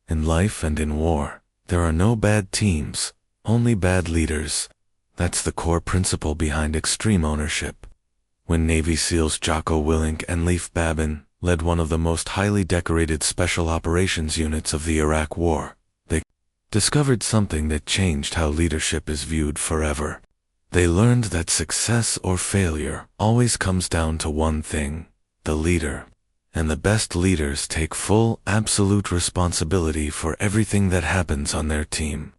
In life and in war, there are no bad teams, only bad leaders. That's the core principle behind extreme ownership. When Navy SEALs Jocko Willink and Leif Babin led one of the most highly decorated special operations units of the Iraq War, they discovered something that changed how leadership is viewed forever. They learned that success or failure always comes down to one thing: the leader. And the best leaders take full, absolute responsibility for everything that happens on their team.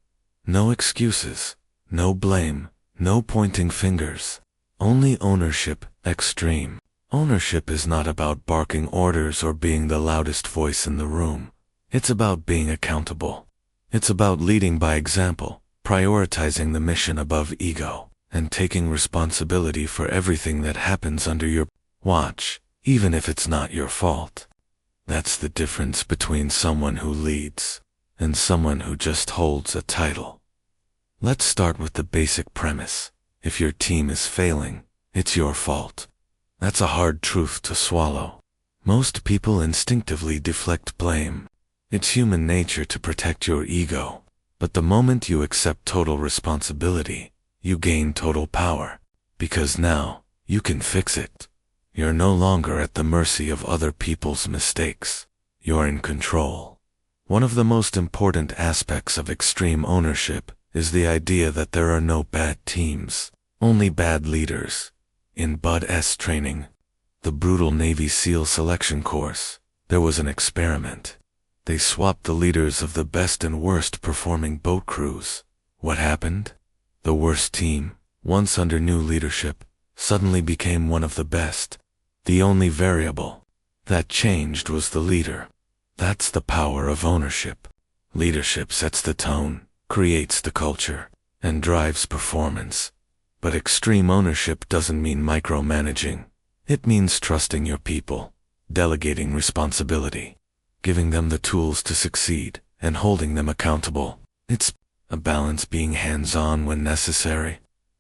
No excuses, no blame, no pointing fingers. Only ownership, extreme. Ownership is not about barking orders or being the loudest voice in the room. It's about being accountable. It's about leading by example, prioritizing the mission above ego, and taking responsibility for everything that happens under your watch, even if it's not your fault. That's the difference between someone who leads and someone who just holds a title. Let's start with the basic premise. If your team is failing, it's your fault. That's a hard truth to swallow. Most people instinctively deflect blame. It's human nature to protect your ego. But the moment you accept total responsibility, you gain total power. Because now, you can fix it. You're no longer at the mercy of other people's mistakes. You're in control. One of the most important aspects of extreme ownership is the idea that there are no bad teams, only bad leaders. In Bud-S training, the brutal Navy SEAL selection course, there was an experiment. They swapped the leaders of the best and worst performing boat crews. What happened? The worst team, once under new leadership, suddenly became one of the best. The only variable that changed was the leader. That's the power of ownership. Leadership sets the tone, creates the culture, and drives performance. But extreme ownership doesn't mean micromanaging. It means trusting your people, delegating responsibility, giving them the tools to succeed, and holding them accountable. It's a balance, being hands-on when necessary,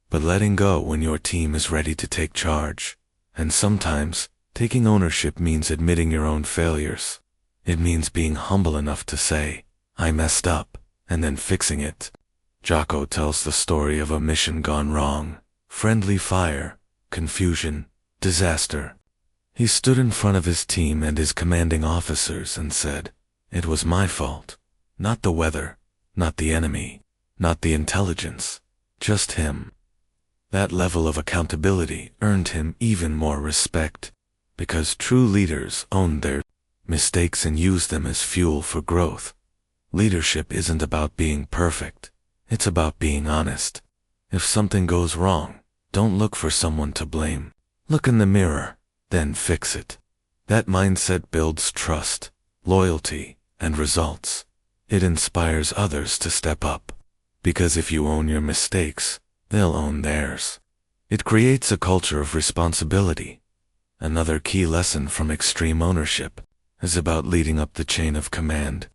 but letting go when your team is ready to take charge. And sometimes, taking ownership means admitting your own failures. It means being humble enough to say, "I messed up," and then fixing it. Jocko tells the story of a mission gone wrong. Friendly fire, confusion, disaster. He stood in front of his team and his commanding officers and said, "It was my fault. Not the weather, not the enemy, not the intelligence, just him." That level of accountability earned him even more respect, because true leaders own their mistakes and use them as fuel for growth. Leadership isn't about being perfect. It's about being honest. If something goes wrong, don't look for someone to blame. Look in the mirror, then fix it. That mindset builds trust, loyalty, and results. It inspires others to step up. Because if you own your mistakes, they'll own theirs. It creates a culture of responsibility. Another key lesson from extreme ownership is about leading up the chain of command.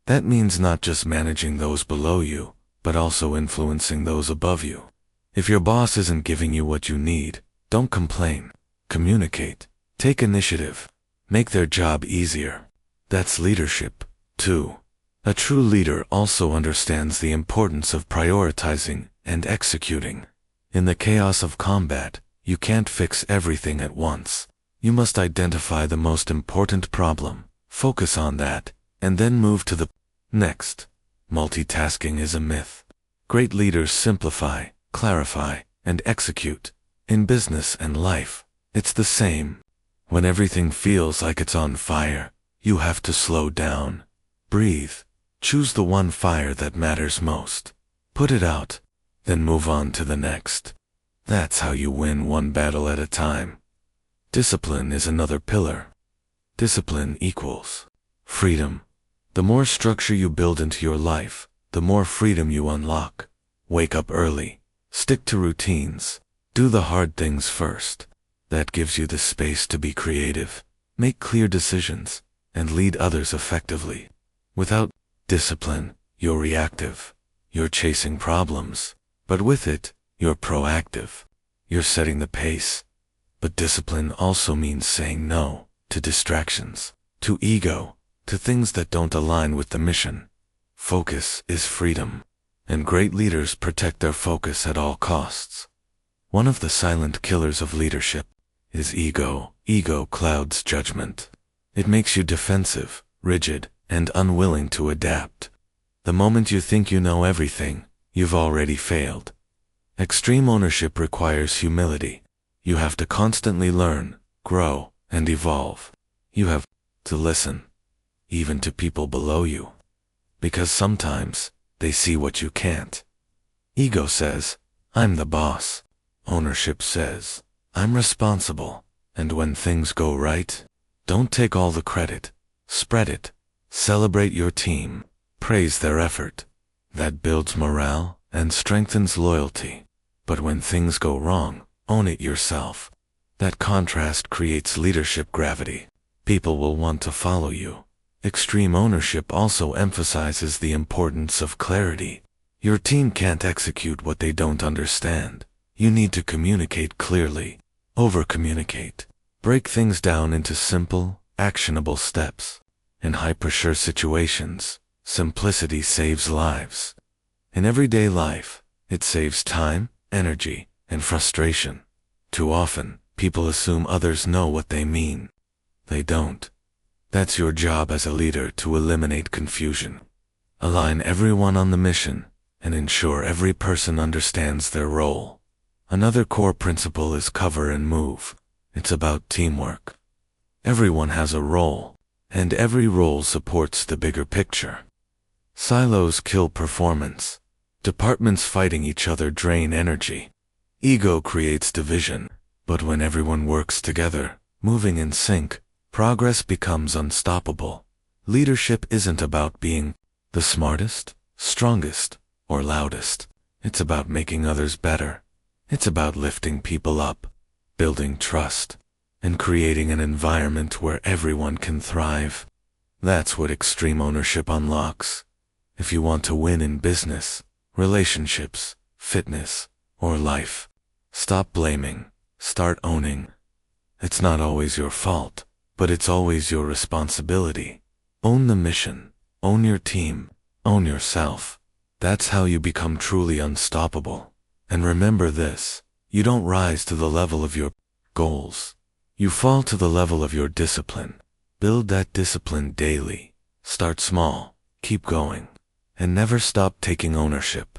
That means not just managing those below you, but also influencing those above you. If your boss isn't giving you what you need, don't complain. Communicate. Take initiative. Make their job easier. That's leadership, too. A true leader also understands the importance of prioritizing and executing. In the chaos of combat, you can't fix everything at once. You must identify the most important problem, focus on that, and then move to the next. Multitasking is a myth. Great leaders simplify, clarify, and execute. In business and life, it's the same. When everything feels like it's on fire, you have to slow down. Breathe. Choose the one fire that matters most. Put it out, then move on to the next. That's how you win one battle at a time. Discipline is another pillar. Discipline equals freedom. The more structure you build into your life, the more freedom you unlock. Wake up early. Stick to routines. Do the hard things first. That gives you the space to be creative, make clear decisions, and lead others effectively. Without discipline, you're reactive. You're chasing problems. But with it, you're proactive. You're setting the pace. But discipline also means saying no to distractions, to ego, to things that don't align with the mission. Focus is freedom, and great leaders protect their focus at all costs. One of the silent killers of leadership is ego. Ego clouds judgment. It makes you defensive, rigid, and unwilling to adapt. The moment you think you know everything, you've already failed. Extreme ownership requires humility. You have to constantly learn, grow, and evolve. You have to listen, even to people below you, because sometimes they see what you can't. Ego says, I'm the boss. Ownership says, I'm responsible. And when things go right, don't take all the credit. Spread it. Celebrate your team. Praise their effort. That builds morale and strengthens loyalty. But when things go wrong, own it yourself. That contrast creates leadership gravity. People will want to follow you. Extreme ownership also emphasizes the importance of clarity. Your team can't execute what they don't understand. You need to communicate clearly. Over-communicate. Break things down into simple, actionable steps. In high-pressure situations, simplicity saves lives. In everyday life, it saves time, energy, and frustration. Too often, people assume others know what they mean. They don't. That's your job as a leader, to eliminate confusion. Align everyone on the mission, and ensure every person understands their role. Another core principle is cover and move. It's about teamwork. Everyone has a role, and every role supports the bigger picture. Silos kill performance. Departments fighting each other drain energy. Ego creates division, but when everyone works together, moving in sync, progress becomes unstoppable. Leadership isn't about being the smartest, strongest, or loudest. It's about making others better. It's about lifting people up, building trust, and creating an environment where everyone can thrive. That's what extreme ownership unlocks. If you want to win in business, relationships, fitness, or life, stop blaming, start owning. It's not always your fault, but it's always your responsibility. Own the mission, own your team, own yourself. That's how you become truly unstoppable. And remember this, you don't rise to the level of your goals. You fall to the level of your discipline. Build that discipline daily. Start small, keep going, and never stop taking ownership.